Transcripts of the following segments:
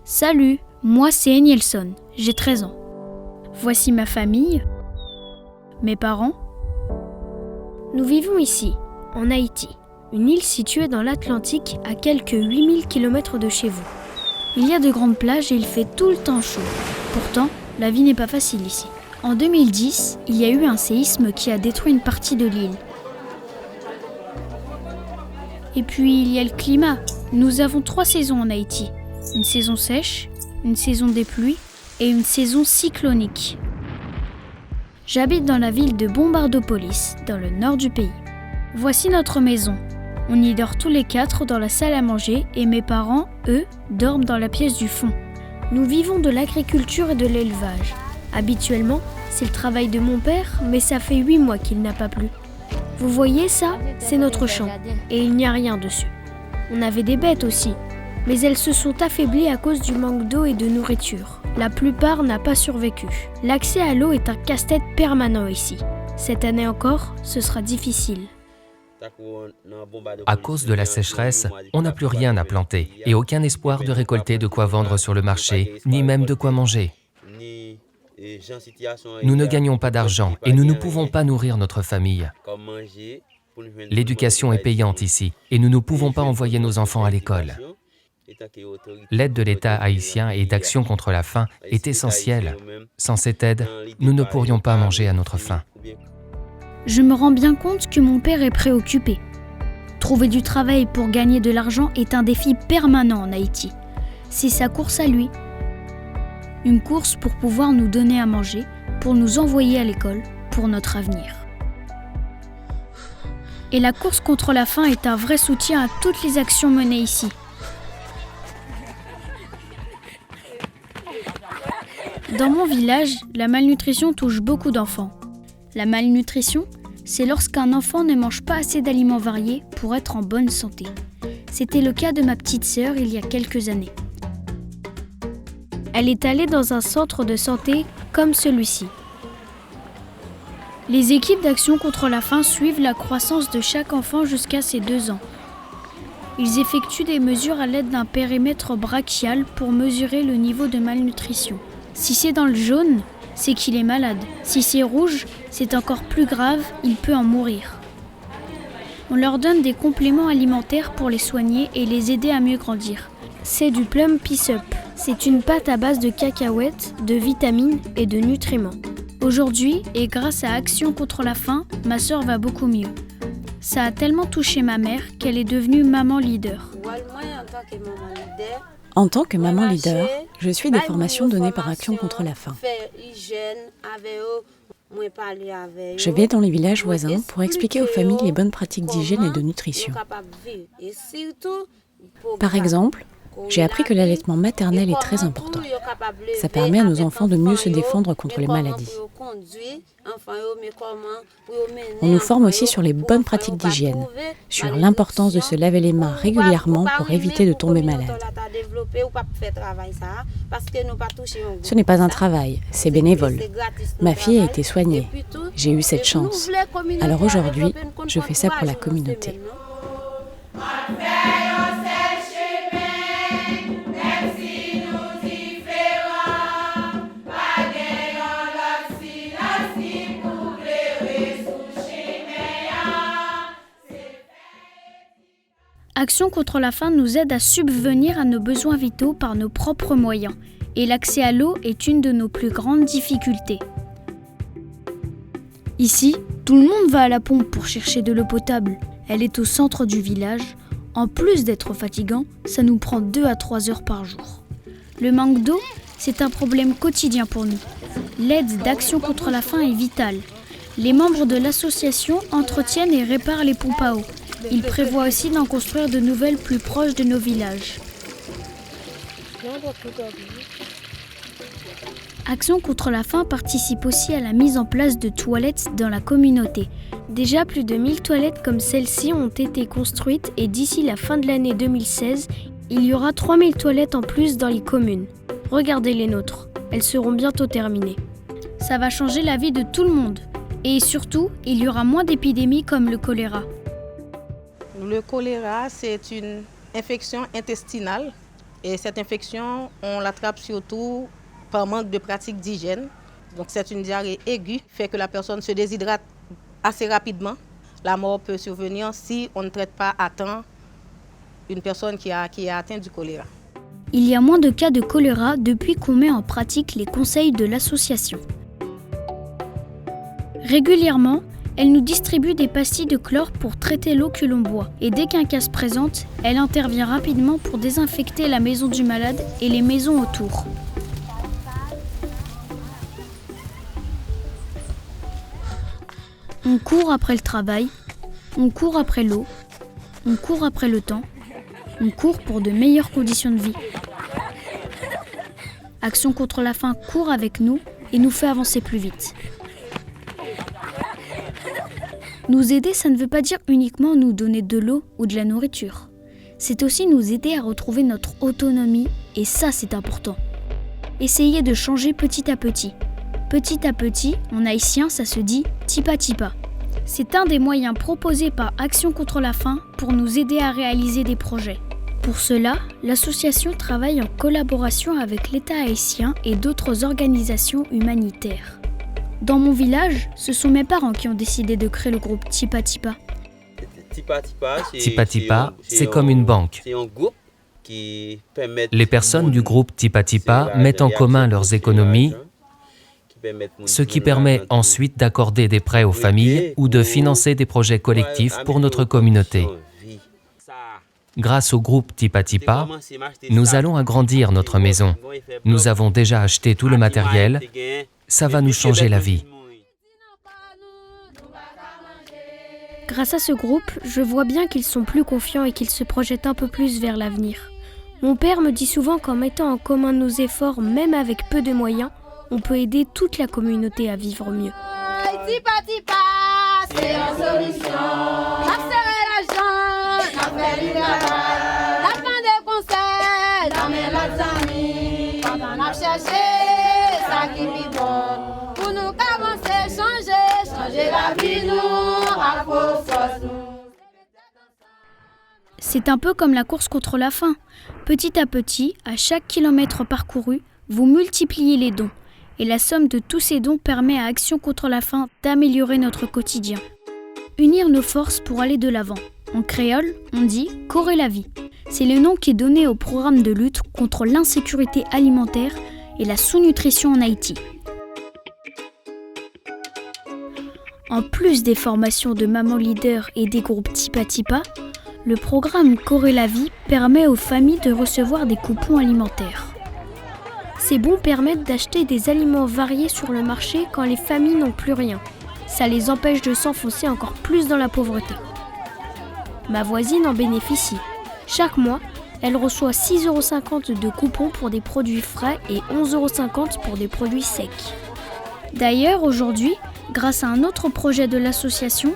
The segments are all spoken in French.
Salut, moi c'est Enielson, j'ai 13 ans. Voici ma famille, mes parents. Nous vivons ici, en Haïti, une île située dans l'Atlantique à quelques 8000 km de chez vous. Il y a de grandes plages et il fait tout le temps chaud. Pourtant, la vie n'est pas facile ici. En 2010, il y a eu un séisme qui a détruit une partie de l'île. Et puis il y a le climat. Nous avons 3 saisons en Haïti. Une saison sèche, une saison des pluies et une saison cyclonique. J'habite dans la ville de Bombardopolis, dans le nord du pays. Voici notre maison. On y dort tous les 4 dans la salle à manger et mes parents, eux, dorment dans la pièce du fond. Nous vivons de l'agriculture et de l'élevage. Habituellement, c'est le travail de mon père, mais ça fait 8 mois qu'il n'a pas plu. Vous voyez ça, c'est notre champ, et il n'y a rien dessus. On avait des bêtes aussi, mais elles se sont affaiblies à cause du manque d'eau et de nourriture. La plupart n'a pas survécu. L'accès à l'eau est un casse-tête permanent ici. Cette année encore, ce sera difficile. À cause de la sécheresse, on n'a plus rien à planter et aucun espoir de récolter de quoi vendre sur le marché, ni même de quoi manger. Nous ne gagnons pas d'argent et nous ne pouvons pas nourrir notre famille. L'éducation est payante ici et nous ne pouvons pas envoyer nos enfants à l'école. L'aide de l'État haïtien et d'Action contre la faim est essentielle. Sans cette aide, nous ne pourrions pas manger à notre faim. Je me rends bien compte que mon père est préoccupé. Trouver du travail pour gagner de l'argent est un défi permanent en Haïti. C'est sa course à lui. Une course pour pouvoir nous donner à manger, pour nous envoyer à l'école, pour notre avenir. Et la course contre la faim est un vrai soutien à toutes les actions menées ici. Dans mon village, la malnutrition touche beaucoup d'enfants. La malnutrition, c'est lorsqu'un enfant ne mange pas assez d'aliments variés pour être en bonne santé. C'était le cas de ma petite sœur il y a quelques années. Elle est allée dans un centre de santé comme celui-ci. Les équipes d'Action contre la faim suivent la croissance de chaque enfant jusqu'à ses 2 ans. Ils effectuent des mesures à l'aide d'un périmètre brachial pour mesurer le niveau de malnutrition. Si c'est dans le jaune, c'est qu'il est malade. Si c'est rouge, c'est encore plus grave, il peut en mourir. On leur donne des compléments alimentaires pour les soigner et les aider à mieux grandir. C'est du Plum Peace Up. C'est une pâte à base de cacahuètes, de vitamines et de nutriments. Aujourd'hui, et grâce à Action contre la faim, ma sœur va beaucoup mieux. Ça a tellement touché ma mère qu'elle est devenue maman leader. En tant que maman leader, je suis des formations données par Action contre la faim. Je vais dans les villages voisins pour expliquer aux familles les bonnes pratiques d'hygiène et de nutrition. Par exemple, j'ai appris que l'allaitement maternel est très important. Ça permet à nos enfants de mieux se défendre contre les maladies. On nous forme aussi sur les bonnes pratiques d'hygiène, sur l'importance de se laver les mains régulièrement pour éviter de tomber malade. Ce n'est pas un travail, c'est bénévole. Ma fille a été soignée. J'ai eu cette chance. Alors aujourd'hui, je fais ça pour la communauté. Action contre la faim nous aide à subvenir à nos besoins vitaux par nos propres moyens. Et l'accès à l'eau est une de nos plus grandes difficultés. Ici, tout le monde va à la pompe pour chercher de l'eau potable. Elle est au centre du village. En plus d'être fatigant, ça nous prend 2 à 3 heures par jour. Le manque d'eau, c'est un problème quotidien pour nous. L'aide d'Action contre la faim est vitale. Les membres de l'association entretiennent et réparent les pompes à eau. Ils prévoient aussi d'en construire de nouvelles plus proches de nos villages. Action contre la faim participe aussi à la mise en place de toilettes dans la communauté. Déjà plus de 1000 toilettes comme celle-ci ont été construites et d'ici la fin de l'année 2016, il y aura 3000 toilettes en plus dans les communes. Regardez les nôtres, elles seront bientôt terminées. Ça va changer la vie de tout le monde. Et surtout, il y aura moins d'épidémies comme le choléra. Le choléra, c'est une infection intestinale Et cette infection, on l'attrape surtout par manque de pratique d'hygiène. Donc c'est une diarrhée aiguë, fait que la personne se déshydrate assez rapidement. La mort peut survenir si on ne traite pas à temps une personne qui est atteinte du choléra. Il y a moins de cas de choléra depuis qu'on met en pratique les conseils de l'association. Régulièrement, elle nous distribue des pastilles de chlore pour traiter l'eau que l'on boit. Et dès qu'un cas se présente, elle intervient rapidement pour désinfecter la maison du malade et les maisons autour. On court après le travail, on court après l'eau, on court après le temps, on court pour de meilleures conditions de vie. Action contre la faim court avec nous et nous fait avancer plus vite. Nous aider, ça ne veut pas dire uniquement nous donner de l'eau ou de la nourriture. C'est aussi nous aider à retrouver notre autonomie et ça, c'est important. Essayez de changer petit à petit. Petit à petit, en haïtien, ça se dit tipa tipa. C'est un des moyens proposés par Action contre la faim pour nous aider à réaliser des projets. Pour cela, l'association travaille en collaboration avec l'État haïtien et d'autres organisations humanitaires. Dans mon village, ce sont mes parents qui ont décidé de créer le groupe Tipa Tipa. Tipa Tipa, c'est comme une banque. Les personnes du groupe Tipa Tipa mettent en commun leurs économies, ce qui permet ensuite d'accorder des prêts aux familles ou de financer des projets collectifs pour notre communauté. Grâce au groupe Tipa Tipa, nous allons agrandir notre maison. Nous avons déjà acheté tout le matériel. Ça va nous changer la vie. Grâce à ce groupe, je vois bien qu'ils sont plus confiants et qu'ils se projettent un peu plus vers l'avenir. Mon père me dit souvent qu'en mettant en commun nos efforts, même avec peu de moyens, on peut aider toute la communauté à vivre mieux. Tipa Tipa, c'est la solution. Accélérer l'argent, la faire du travail, la fin des conseils, la meilleure amis. Quand on a cherché, ça qui vit bon. Pour nous avancer, changer la vie, nous, à force nous. C'est un peu comme la course contre la faim. Petit à petit, à chaque kilomètre parcouru, vous multipliez les dons. Et la somme de tous ces dons permet à Action contre la faim d'améliorer notre quotidien. Unir nos forces pour aller de l'avant. En créole, on dit « Corée la vie ». C'est le nom qui est donné au programme de lutte contre l'insécurité alimentaire et la sous-nutrition en Haïti. En plus des formations de mamans leaders et des groupes Tipa Tipa, le programme Corée la vie permet aux familles de recevoir des coupons alimentaires. Ces bons permettent d'acheter des aliments variés sur le marché quand les familles n'ont plus rien. Ça les empêche de s'enfoncer encore plus dans la pauvreté. Ma voisine en bénéficie. Chaque mois, elle reçoit 6,50 € de coupons pour des produits frais et 11,50 € pour des produits secs. D'ailleurs, aujourd'hui, grâce à un autre projet de l'association,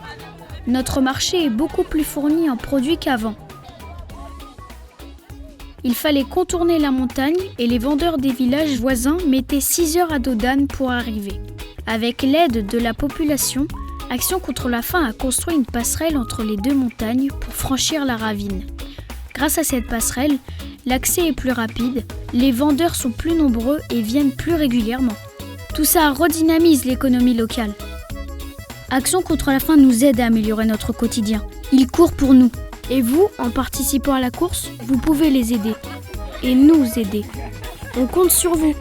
notre marché est beaucoup plus fourni en produits qu'avant. Il fallait contourner la montagne et les vendeurs des villages voisins mettaient 6 heures à dos d'âne pour arriver. Avec l'aide de la population, Action contre la faim a construit une passerelle entre les deux montagnes pour franchir la ravine. Grâce à cette passerelle, l'accès est plus rapide, les vendeurs sont plus nombreux et viennent plus régulièrement. Tout ça redynamise l'économie locale. Action contre la faim nous aide à améliorer notre quotidien. Ils courent pour nous. Et vous, en participant à la course, vous pouvez les aider. Et nous aider. On compte sur vous.